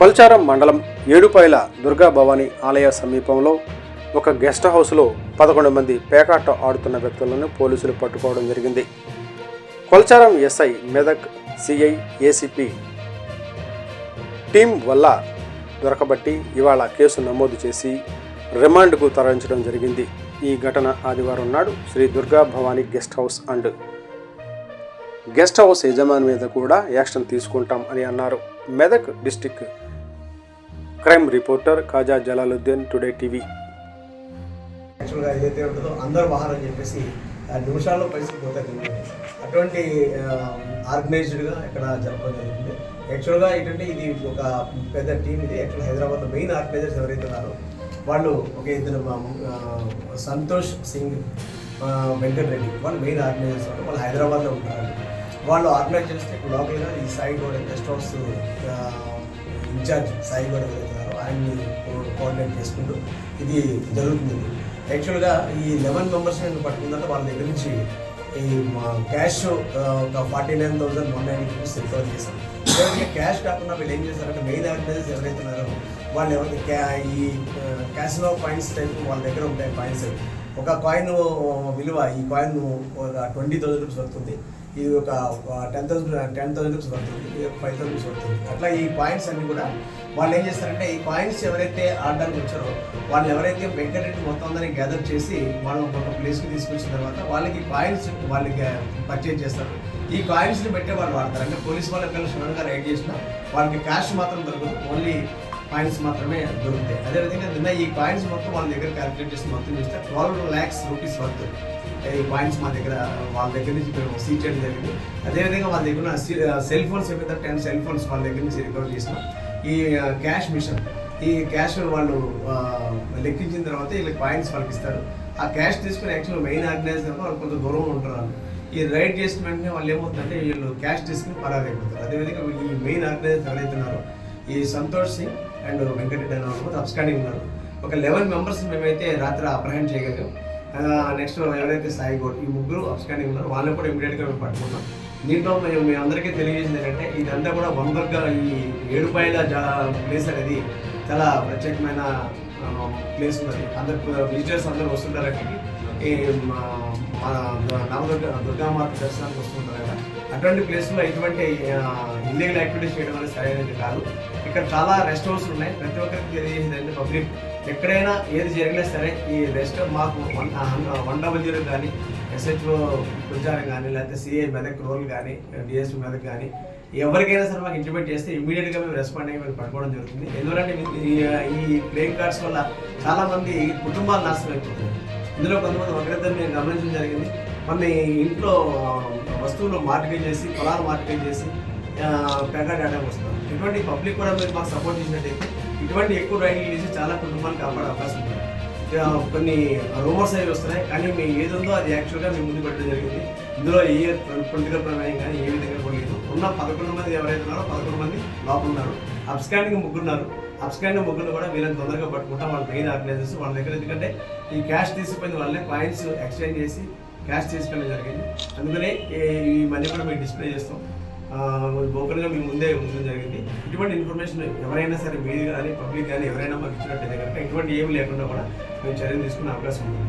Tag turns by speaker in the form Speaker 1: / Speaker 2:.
Speaker 1: కొల్చారం మండలం ఏడుపాయల దుర్గా భవానీ ఆలయ సమీపంలో ఒక గెస్ట్ హౌస్లో 11 మంది పేకాట ఆడుతున్న వ్యక్తులను పోలీసులు పట్టుకోవడం జరిగింది. Kolcharam SI Medak CI ACP team వల్ల దొరకబట్టి ఇవాళ కేసు నమోదు చేసి రిమాండ్కు తరలించడం జరిగింది. ఈ ఘటన ఆదివారం నాడు Shri Durga Bhavani guest house and guest house యజమాని మీద కూడా యాక్షన్ తీసుకుంటాం అని అన్నారు. Medak district crime reporter Kaja Jalaluddin, today TV.
Speaker 2: యాక్చువల్గా ఏదైతే ఉంటుందో అందరూ వాహనం అని చెప్పేసి నిమిషాల్లో పైసలు పోతాయి. అటువంటి ఆర్గనైజ్డ్గా ఇక్కడ జరపడం జరుగుతుంది. యాక్చువల్గా ఏంటంటే ఇది ఒక పెద్ద టీం. ఇది యాక్చువల్ హైదరాబాద్లో మెయిన్ ఆర్గనైజర్స్ ఎవరైతే ఉన్నారో వాళ్ళు ఒక ఇద్దరు సంతోష్ సింగ్, వెంకట్ రెడ్డి వాళ్ళు మెయిన్ ఆర్గనైజర్స్. వాళ్ళు హైదరాబాద్లో ఉంటారు. వాళ్ళు ఆర్గనైజ్ చేస్తే ఇప్పుడు లోకల్గా ఈ Sai Gowda guest house incharge Sai Gowda ఎవరైతున్నారో ఆయన్ని కోఆర్డినేట్ చేసుకుంటూ ఇది జరుగుతుంది. యాక్చువల్గా ఈ 11 మెంబర్స్ నేను పట్టుకున్న వాళ్ళ దగ్గర నుంచి ఈ క్యాష్ ఒక 49,190 రూపీస్ రికవర్ చేశాను. క్యాష్ కాకుండా వీళ్ళు ఏం చేశారంటే మెయిన్ ఆర్గనైజర్స్ ఎవరైతే ఉన్నారో వాళ్ళు ఎవరికి ఈ క్యాసినో కాయిన్స్ టైప్ వాళ్ళ దగ్గర ఉంటాయి. కాయిన్స్ ఒక కాయిన్ విలువ, ఈ కాయిన్ ఒక 20,000 రూపీస్ వస్తుంది, ఇది ఒక 10,000 రూపీస్ పడుతుంది, ఇది ఒక 5,000 రూపీస్ పడుతుంది. అట్లా ఈ కాయిన్స్ అన్ని కూడా వాళ్ళు ఏం చేస్తారంటే ఈ కాయిన్స్ ఎవరైతే ఆడడానికి వచ్చారో వాళ్ళు ఎవరైతే వెంకటరెడ్డి మొత్తం అందరినీ గ్యాదర్ చేసి వాళ్ళు ఒక ప్లేస్కి తీసుకొచ్చిన తర్వాత వాళ్ళకి కాయిన్స్ వాళ్ళకి పర్చేజ్ చేస్తారు. ఈ కాయిన్స్ని పెట్టే వాళ్ళు వాడతారు. అంటే పోలీస్ వాళ్ళ పిల్లలు సడన్గా రైడ్ చేసినా వాళ్ళకి క్యాష్ మాత్రం దొరకదు, ఓన్లీ కాయిన్స్ మాత్రమే దొరుకుతాయి. అదేవిధంగా నిన్న ఈ కాయిన్స్ మొత్తం వాళ్ళ దగ్గర క్యాలిక్యులేట్ చేసి మొత్తం చూస్తే 12 lakhs రూపీస్ వర్త్ ఈ కాయిన్స్ మా దగ్గర వాళ్ళ దగ్గర నుంచి మేము సీజ్ చేయడం జరిగింది. అదేవిధంగా వాళ్ళ దగ్గర సెల్ ఫోన్స్ ఏమైతే 10 సెల్ ఫోన్స్ వాళ్ళ దగ్గర నుంచి రికవర్ చేసినాం. ఈ క్యాష్ మిషన్, ఈ క్యాష్ వాళ్ళు లెక్కించిన తర్వాత వీళ్ళకి కాయిన్స్ వాళ్ళకి ఇస్తారు. ఆ క్యాష్ తీసుకుని యాక్చువల్ మెయిన్ ఆర్గనైజర్ వాళ్ళు కొంత దూరం ఉంటారు. ఈ రైడ్ చేసిన వెంటనే వాళ్ళు ఏమవుతుందంటే వీళ్ళు క్యాష్ తీసుకుని పరారైపోతారు. అదేవిధంగా ఈ మెయిన్ ఆర్గనైజర్ ఎవరైతే ఉన్నారో ఈ సంతోష్ సింగ్ అండ్ వెంకటరెడ్డి అనే వాళ్ళు అబ్స్కాండింగ్ ఉన్నారు. ఒక 11 మెంబర్స్ మేమైతే రాత్రి అప్రహెండ్ చేయగలిగాం. నెక్స్ట్ ఎవరైతే సాయి గౌడ్, ఈ ముగ్గురు అబ్స్కాండింగ్ ఉన్నారు, వాళ్ళని కూడా ఇమీడియట్గా మేము పట్టుకున్నాం. దీంట్లో మేము అందరికీ తెలియజేసింది ఏంటంటే ఇదంతా కూడా వనదుర్గా ఈ ఏడుపాయల ప్లేస్ అనేది చాలా ప్రత్యేకమైన ప్లేస్ ఉన్నది. అందరు విజిటర్స్ అందరూ వస్తుంటారు. అక్కడికి ఈ దుర్గామాత దర్శనానికి వస్తుంటారు కదా. అటువంటి ప్లేస్లో ఇటువంటి ఇల్లీగల్ యాక్టివిటీస్ చేయడం అనేది సరైనది కాదు. ఇక్కడ చాలా రెస్ట్ హౌస్లు ఉన్నాయి. ప్రతి ఒక్కరికి తెలియజేసిందంటే పబ్లిక్ ఎక్కడైనా ఏది జరిగినా సరే ఈ రెస్ట్ మాకు 100 కానీ SHO గుజారం కానీ లేకపోతే CI మెదక్ రోల్ కానీ DSP మెదక్ కానీ ఎవరికైనా సరే మాకు ఇంటిమేట్ చేస్తే ఇమీడియట్గా మేము రెస్పాండ్ అయ్యి మేము పట్టుకోవడం జరుగుతుంది. ఎందుకంటే ఈ ప్లేయింగ్ కార్డ్స్ వల్ల చాలామంది కుటుంబాలు నాశనం అయిపోతుంది. ఇందులో కొంతమంది ఒకరిద్దరు మేము గమనించడం జరిగింది. మన ఇంట్లో వస్తువులు మార్కెట్ చేసి, పొలాలు మార్కెట్ చేసి పేకాట ఆడడానికి వస్తున్నారు. ఇటువంటి పబ్లిక్ కూడా మీరు మాకు సపోర్ట్ చేసినట్టయితే ఇటువంటి ఎక్కువ రైడ్లు చేసి చాలా కుటుంబాలు కాపాడే అవకాశం ఉంది. కొన్ని రూమర్స్ అవి వస్తున్నాయి, కానీ మేము ఏది ఉందో అది యాక్చువల్గా మేము ముందు పెట్టడం జరిగింది. ఇందులో ఏ పొలిటికల్ ప్రమేయం కానీ ఏ విధంగా కూడా లేదు. ఉన్న 11 మంది ఎవరైతే ఉన్నారో 11 మంది లోపల ఉన్నారు. అబ్స్కాండింగ్ ముగ్గురున్నారు. అబ్స్కాండింగ్ ముగ్గురు కూడా వీళ్ళని తొందరగా పట్టుకుంటాం. వాళ్ళ మెయిన్ ఆర్గనైజర్స్ వాళ్ళ దగ్గర, ఎందుకంటే ఈ క్యాష్ తీసుకుపోయిన వాళ్ళే కాయిన్స్ ఎక్స్చేంజ్ చేసి క్యాష్ తీసుకెళ్ళడం జరిగింది. అందుకనే ఈ మనీ కూడా మేము డిస్ప్లే చేస్తాం. ఓపెన్గా మేము ముందే ఉండడం జరిగింది. ఇటువంటి ఇన్ఫర్మేషన్ ఎవరైనా సరే మీరు కానీ పబ్లిక్ కానీ ఎవరైనా మాకు ఇచ్చినట్టయితే కనుక ఇటువంటి ఏమి లేకుండా కూడా మేము చర్యలు తీసుకునే అవకాశం ఉంది.